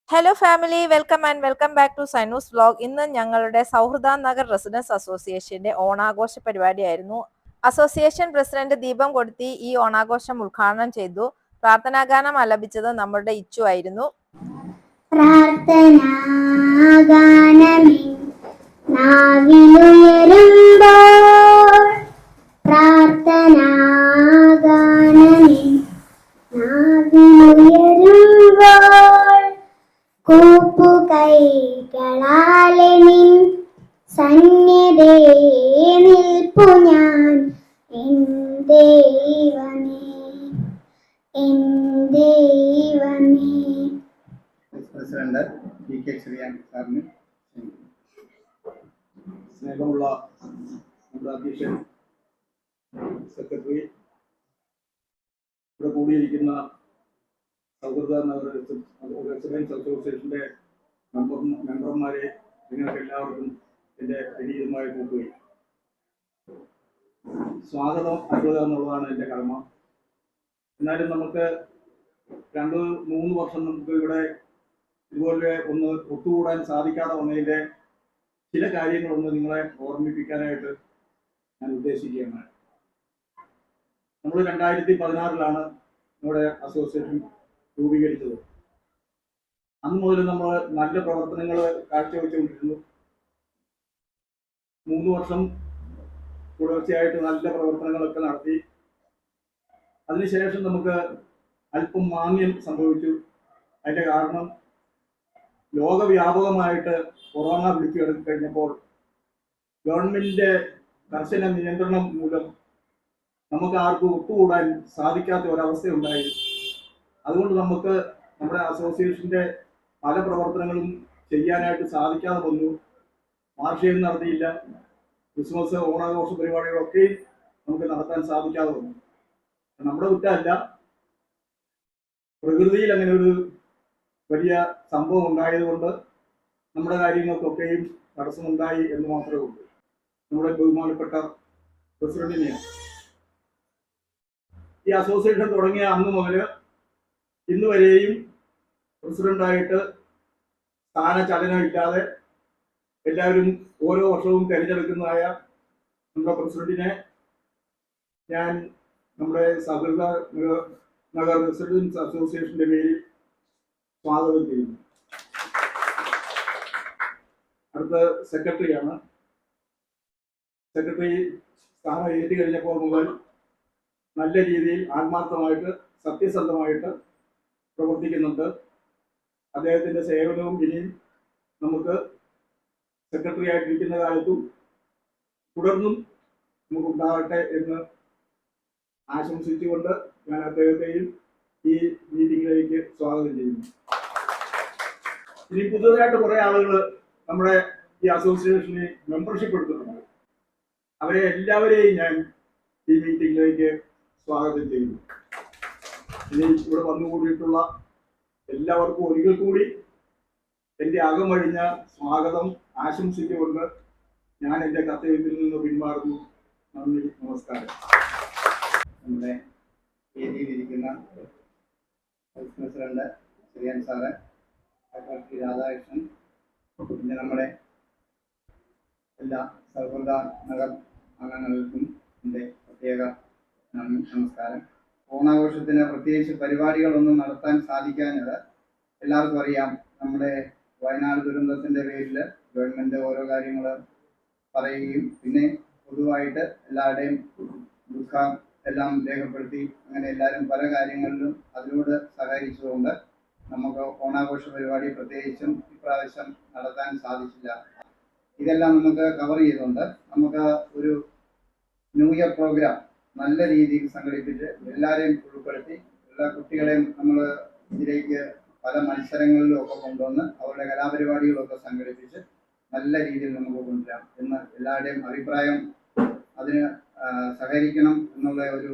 Hello family, welcome back to സൈനൂസ് vlog. ഇന്ന് ഞങ്ങളുടെ സൗഹൃദ നഗർ റെസിഡൻസ് അസോസിയേഷന്റെ ഓണാഘോഷ പരിപാടിയായിരുന്നു. അസോസിയേഷൻ പ്രസിഡന്റ് ദീപം കൊടുത്തി ഈ ഓണാഘോഷം ഉദ്ഘാടനം ചെയ്തു. പ്രാർത്ഥനാഗാനം ആലപിച്ചത് നമ്മുടെ ഇച്ചു ആയിരുന്നു. കൂപ്പുകൈകളാലെ നിൻ സന്നിധേ നിൽപ്പു ഞാൻ എൻ ദൈവമേ, എൻ ദൈവമേ. പ്രസിഡന്റ് പി കെ ശ്രീയാൻ സാറിന്, സ്നേഹമുള്ള നമ്മുടെ അധ്യക്ഷൻ, സെക്രട്ടറി, ഇവിടെ കൂടിയിരിക്കുന്ന സൗഹൃദ നഗർ റെസിഡൻസ് അസോസിയേഷന്റെ മെമ്പർമാരെ, നിങ്ങൾക്ക് എല്ലാവർക്കും എൻ്റെ വിനീതമായ കൂട്ടുകയും സ്വാഗതം അരുളുക എന്നുള്ളതാണ് എൻ്റെ കടമ. എന്നാലും നമുക്ക് 2-3 വർഷം നമുക്ക് ഇവിടെ ഇതുപോലെ ഒന്ന് ഒത്തുകൂടാൻ സാധിക്കാതെ വന്നതിൻ്റെ ചില കാര്യങ്ങളൊന്ന് നിങ്ങളെ ഓർമ്മിപ്പിക്കാനായിട്ട് ഞാൻ ഉദ്ദേശിക്കുകയാണ്. നമ്മൾ 2016 നമ്മുടെ അസോസിയേഷൻ രൂപീകരിച്ചത്. അന്ന് മുതൽ നമ്മൾ നല്ല പ്രവർത്തനങ്ങൾ കാഴ്ചവെച്ചുകൊണ്ടിരുന്നു. 3 വർഷം തുടർച്ചയായിട്ട് നല്ല പ്രവർത്തനങ്ങളൊക്കെ നടത്തി. അതിനുശേഷം നമുക്ക് അല്പം മാന്ദ്യം സംഭവിച്ചു. അതിൻ്റെ കാരണം ലോകവ്യാപകമായിട്ട് കൊറോണ വിളിച്ചു കഴിഞ്ഞപ്പോൾ ഗവൺമെന്റിന്റെ കർശന നിയന്ത്രണം മൂലം നമുക്ക് ആർക്കും ഒത്തുകൂടാൻ സാധിക്കാത്ത ഒരവസ്ഥയുണ്ടായി. അതുകൊണ്ട് നമുക്ക് നമ്മുടെ അസോസിയേഷന്റെ പല പ്രവർത്തനങ്ങളും ചെയ്യാനായിട്ട് സാധിക്കാതെ വന്നു. വാർഷികം നടത്തിയില്ല, ക്രിസ്മസ്, ഓണാഘോഷ പരിപാടികളൊക്കെ നമുക്ക് നടത്താൻ സാധിക്കാതെ വന്നു. നമ്മുടെ കുറ്റമല്ല, പ്രകൃതിയിൽ അങ്ങനെ ഒരു വലിയ സംഭവം ഉണ്ടായതുകൊണ്ട് നമ്മുടെ കാര്യങ്ങൾക്കൊക്കെയും തടസ്സമുണ്ടായി എന്ന് മാത്രമേ ഉള്ളൂ. നമ്മുടെ ബഹുമാനപ്പെട്ട പ്രസിഡന്റിനെ ഈ അസോസിയേഷൻ തുടങ്ങിയ അന്ന് മുതൽ ഇന്ന് വരെയും പ്രസിഡന്റായിട്ട് സ്ഥാനചലനമില്ലാതെ എല്ലാവരും ഓരോ വർഷവും തിരഞ്ഞെടുക്കുന്നതായ നമ്മുടെ പ്രസിഡന്റിനെ ഞാൻ നമ്മുടെ സൗഹൃദ നഗർ റെസിഡൻസ് അസോസിയേഷന്റെ പേരിൽ സ്വാഗതം ചെയ്യുന്നു. അടുത്ത സെക്രട്ടറിയാണ്. സെക്രട്ടറി സ്ഥാനം ഏറ്റു കഴിഞ്ഞപ്പോൾ മുതൽ നല്ല രീതിയിൽ ആത്മാർത്ഥമായിട്ട് സത്യസന്ധമായിട്ട് പ്രവർത്തിക്കുന്നുണ്ട്. അദ്ദേഹത്തിന്റെ സേവനവും ഇനിയും നമുക്ക് സെക്രട്ടറി ആയിട്ടിരിക്കുന്ന കാലത്തും തുടർന്നും നമുക്കുണ്ടാകട്ടെ എന്ന് ആശംസിച്ചുകൊണ്ട് ഞാൻ അദ്ദേഹത്തെയും ഈ മീറ്റിംഗിലേക്ക് സ്വാഗതം ചെയ്യുന്നു. ഇനി പുതുതായിട്ട് കുറെ ആളുകൾ നമ്മുടെ ഈ അസോസിയേഷന് മെമ്പർഷിപ്പ് എടുത്തിട്ടുണ്ട്. അവരെ എല്ലാവരെയും ഞാൻ ഈ മീറ്റിംഗിലേക്ക് സ്വാഗതം ചെയ്യുന്നു. ഇനി ഇവിടെ വന്നുകൂടിയിട്ടുള്ള എല്ലാവർക്കും ഒരിക്കൽ കൂടി എൻ്റെ അകമഴിഞ്ഞ സ്വാഗതം ആശംസിച്ചുകൊണ്ട് ഞാൻ എൻ്റെ കർത്തവ്യത്തിൽ നിന്ന് പിന്മാറുന്നു. നന്ദി, നമസ്കാരം. നമ്മുടെ വേദിയിലിരിക്കുന്ന vice president Shreeyan sir, secretary Radhakrishnan, പിന്നെ നമ്മുടെ എല്ലാ സൗഹൃദ നഗർ അംഗങ്ങൾക്കും എൻ്റെ പ്രത്യേക നന്ദി, നമസ്കാരം. ഓണാഘോഷത്തിന് പ്രത്യേകിച്ച് പരിപാടികളൊന്നും നടത്താൻ സാധിക്കാഞ്ഞത് എല്ലാവർക്കും അറിയാം. നമ്മുടെ വയനാട് ദുരന്തത്തിൻ്റെ പേരിൽ ഗവൺമെൻറ് ഓരോ കാര്യങ്ങൾ പറയുകയും പിന്നെ പൊതുവായിട്ട് എല്ലാവരുടെയും ദുഃഖം എല്ലാം രേഖപ്പെടുത്തി അങ്ങനെ എല്ലാവരും പല കാര്യങ്ങളിലും അതിനോട് സഹകരിച്ചുകൊണ്ട് നമുക്ക് ഓണാഘോഷ പരിപാടി പ്രത്യേകിച്ചും ഇപ്രാവശ്യം നടത്താൻ സാധിച്ചില്ല. ഇതെല്ലാം നമുക്ക് കവർ ചെയ്തുകൊണ്ട് നമുക്ക് ഒരു ന്യൂ ഇയർ പ്രോഗ്രാം നല്ല രീതിയിൽ സംഘടിപ്പിച്ച് എല്ലാവരെയും ഉൾപ്പെടുത്തി എല്ലാ കുട്ടികളെയും നമ്മൾ ഇതിലേക്ക് പല മത്സരങ്ങളിലും ഒക്കെ കൊണ്ടുവന്ന് അവരുടെ കലാപരിപാടികളൊക്കെ സംഘടിപ്പിച്ച് നല്ല രീതിയിൽ നമുക്ക് കൊണ്ടുവരാം എന്ന് എല്ലാവരുടെയും അഭിപ്രായം, അതിന് സഹകരിക്കണം എന്നുള്ള ഒരു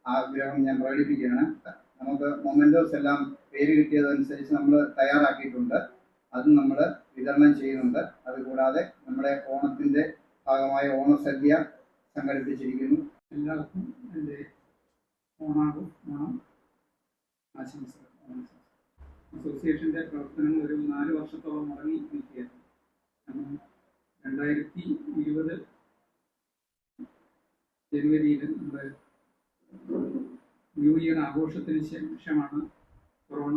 ആഗ്രഹം ഞാൻ പ്രകടിപ്പിക്കുകയാണ്. നമുക്ക് മൊമെന്റോസ് എല്ലാം പേര് കിട്ടിയതനുസരിച്ച് നമ്മൾ തയ്യാറാക്കിയിട്ടുണ്ട്. അത് നമ്മൾ വിതരണം ചെയ്യുന്നുണ്ട്. അതുകൂടാതെ നമ്മുടെ ഓണത്തിൻ്റെ ഭാഗമായ ഓണസദ്യ സംഘടിപ്പിച്ചിരിക്കുന്നു. എല്ലാവർക്കും എൻ്റെ ഓണാഘോഷം ആശംസകൾ. അസോസിയേഷൻ്റെ പ്രവർത്തനങ്ങൾ ഒരു 4 വർഷത്തോളം മുടങ്ങി നിൽക്കുകയാണ്. കാരണം 2020 ജനുവരിയിൽ നമ്മുടെ ന്യൂ ഇയർ ആഘോഷത്തിന് ശേഷമാണ് കൊറോണ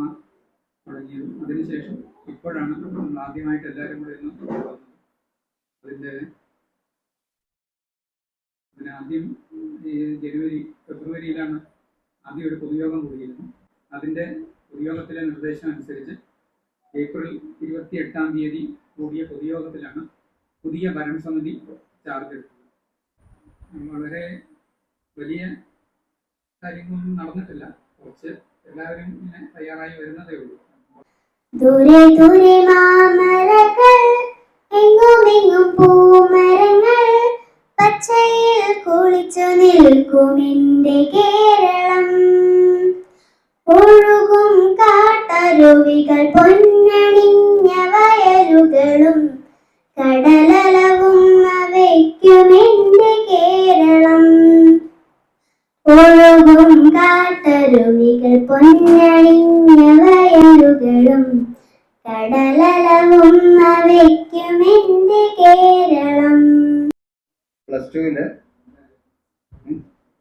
തുടങ്ങിയത്. അതിനുശേഷം ഇപ്പോഴാണ് നമ്മൾ ആദ്യമായിട്ട് എല്ലാവരും കൂടെ ഇന്ന് വന്നത്. ആദ്യം ഈ ഫെബ്രുവരിയിലാണ് ആദ്യം ഒരു പൊതുയോഗം കൂടിയിരുന്നു. അതിൻ്റെ പൊതുയോഗത്തിലെ നിർദ്ദേശം അനുസരിച്ച് ഏപ്രിൽ 28-ാം തീയതി കൂടിയ പൊതുയോഗത്തിലാണ് പുതിയ ഭരണസമിതി ചാർജ് എടുത്തത്. വളരെ വലിയ കാര്യങ്ങളൊന്നും നടന്നിട്ടില്ല, കുറച്ച് എല്ലാവരും ഇങ്ങനെ തയ്യാറായി വരുന്നതേ ഉള്ളൂ. ദൂരെ ദൂരെ മാമരങ്ങൾ, എങ്ങുമെങ്ങും പൂമരങ്ങൾ, പച്ചയിൽ കുളിച്ചു നിൽക്കും എൻ്റെ കേരളം. ഒഴുകും കാട്ടരുവികൾ, പൊന്നണിഞ്ഞ വയലുകളും, കടലലവും അവയ്ക്കും എൻ്റെ കേരളം. ഒഴുകും കാട്ടരുവികൾ, പൊന്നണിഞ്ഞ വയലുകളും, കടലലവും അവയ്ക്കും എൻ്റെ കേരളം. +2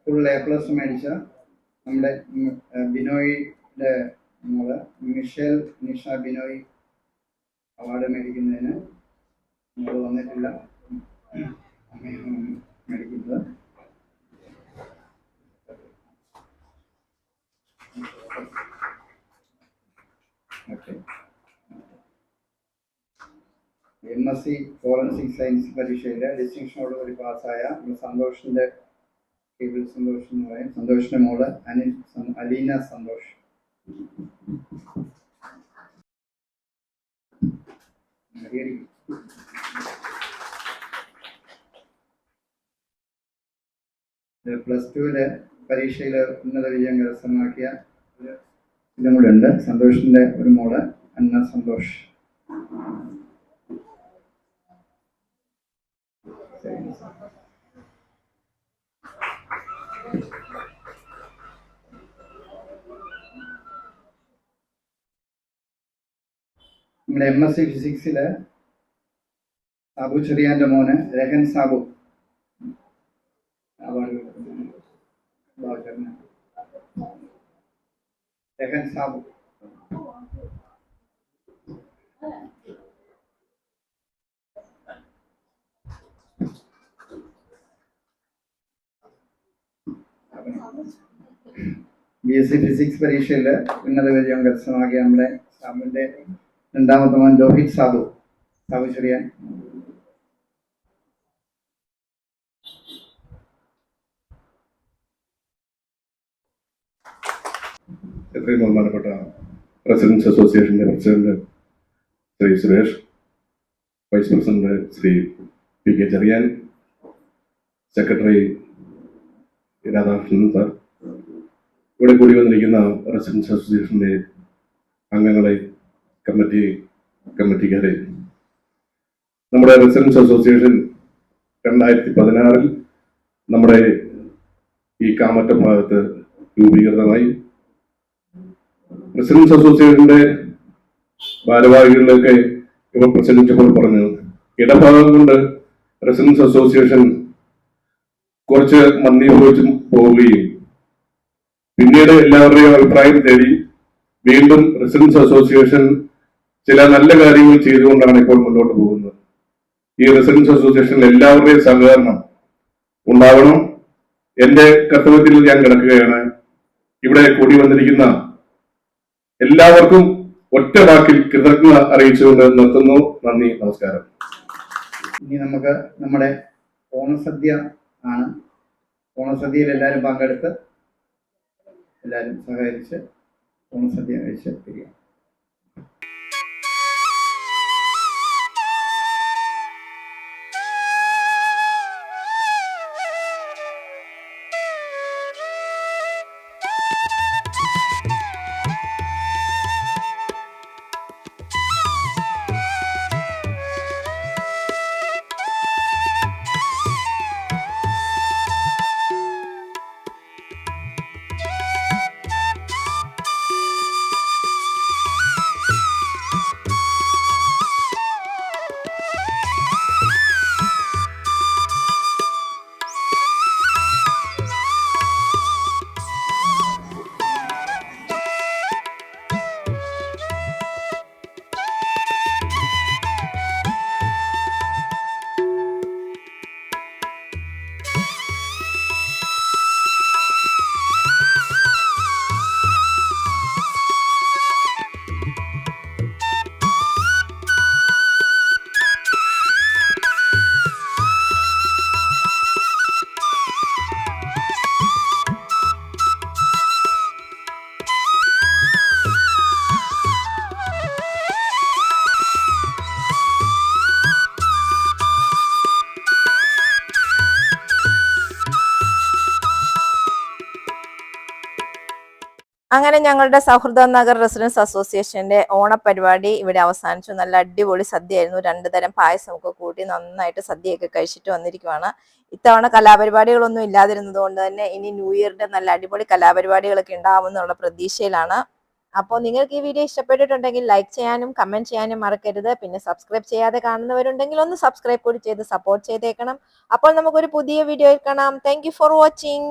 ഫുൾ A+ മേടിച്ച നമ്മുടെ ബിനോയിയുടെ മോള് മിഷേൽ നിഷ ബിനോയ് അവാർഡ് മേടിക്കുന്നതിന് മോള് വന്നിട്ടില്ല, മേടിക്കുന്നത്. ഓക്കെ, MSc ഫോറൻസിക് സയൻസ് പരീക്ഷയിൽ ഡിസ്റ്റിങ്ഷനോടുകൂടി പാസ്സായ സന്തോഷിൻ്റെ സന്തോഷ് എന്ന് പറയും. സന്തോഷിൻ്റെ മോള് അലീന സന്തോഷ്. +2 പരീക്ഷയിൽ ഉന്നത വിജയം കരസ്ഥമാക്കിയ ഇതും കൂടെ ഉണ്ട്. സന്തോഷിൻ്റെ ഒരു മോള് അന്ന സന്തോഷ്. നമ്മുടെ MSc ഫിസിക്സിൽ സാബു ചെറിയാൻ്റെ മോന് Rehan Sabu award Rehan Sabu. BSc physics പരീക്ഷയിൽ ഉന്നത വിജയം കരസ്ഥമാക്കിയ നമ്മുടെ സാബുവിൻ്റെ രണ്ടാമത്തെ മോൻ രോഹിത് സാബു, സാബു ചെറിയാൻ. എത്രയും ബഹുമാനപ്പെട്ട റെസിഡൻസ് അസോസിയേഷൻ്റെ president Shri Suresh, vice president Shri PK Cheriyan, secretary Radhakrishnan sir, ഇവിടെ കൂടി വന്നിരിക്കുന്ന റെസിഡൻസ് അസോസിയേഷൻ്റെ അംഗങ്ങളെ, കമ്മിറ്റിക്കാരെ. നമ്മുടെ റെസിഡൻസ് അസോസിയേഷൻ 2016 നമ്മുടെ ഈ കാമറ്റ ഭാഗത്ത് രൂപീകൃതമായി. റെസിഡൻസ് അസോസിയേഷന്റെ ഭാരവാഹികളിലൊക്കെ ഇവർ പ്രസംഗിച്ചപ്പോൾ പറഞ്ഞു, ഇടഭാഗം കൊണ്ട് റെസിഡൻസ് അസോസിയേഷൻ കുറച്ച് മന്ദീഭവിച്ചു പോവുകയും പിന്നീട് എല്ലാവരുടെയും അഭിപ്രായം തേടി വീണ്ടും റെസിഡൻസ് അസോസിയേഷൻ ചില നല്ല കാര്യങ്ങൾ ചെയ്തുകൊണ്ടാണ് ഇപ്പോൾ മുന്നോട്ട് പോകുന്നത്. ഈ റെസിഡൻസ് അസോസിയേഷനിൽ എല്ലാവരുടെയും സഹകരണം ഉണ്ടാവണം. എന്റെ കർത്തവ്യത്തിൽ ഞാൻ കിടക്കുകയാണ്. ഇവിടെ കൂടി വന്നിരിക്കുന്ന എല്ലാവർക്കും ഒറ്റ വാക്കിൽ കൃതജ്ഞത അറിയിച്ചുകൊണ്ട് നിർത്തുന്നു. നന്ദി, നമസ്കാരം. ഇനി നമുക്ക് നമ്മുടെ ഓണസദ്യ ആണ്. ഓണസദ്യയിൽ എല്ലാവരും പങ്കെടുത്ത് എല്ലാവരും സഹകരിച്ച് ഓണസദ്യ കഴിച്ച് തിരികെ. അങ്ങനെ ഞങ്ങളുടെ സൗഹൃദ നഗർ റെസിഡൻസ് അസോസിയേഷന്റെ ഓണപരിപാടി ഇവിടെ അവസാനിച്ചു. നല്ല അടിപൊളി സദ്യയായിരുന്നു. 2 തരം പായസമൊക്കെ കൂട്ടി നന്നായിട്ട് സദ്യയൊക്കെ കഴിച്ചിട്ട് വന്നിരിക്കുവാണ്. ഇത്തവണ കലാപരിപാടികളൊന്നും ഇല്ലാതിരുന്നത് കൊണ്ട് തന്നെ ഇനി ന്യൂ ഇയറിന്റെ നല്ല അടിപൊളി കലാപരിപാടികളൊക്കെ ഉണ്ടാവുമെന്നുള്ള പ്രതീക്ഷയിലാണ്. അപ്പോൾ നിങ്ങൾക്ക് ഈ വീഡിയോ ഇഷ്ടപ്പെട്ടിട്ടുണ്ടെങ്കിൽ ലൈക്ക് ചെയ്യാനും കമന്റ് ചെയ്യാനും മറക്കരുത്. പിന്നെ സബ്സ്ക്രൈബ് ചെയ്യാതെ കാണുന്നവരുണ്ടെങ്കിൽ ഒന്ന് സബ്സ്ക്രൈബ് കൂടി ചെയ്ത് സപ്പോർട്ട് ചെയ്തേക്കണം. അപ്പോൾ നമുക്കൊരു പുതിയ വീഡിയോയിൽ കാണാം. Thank you for watching.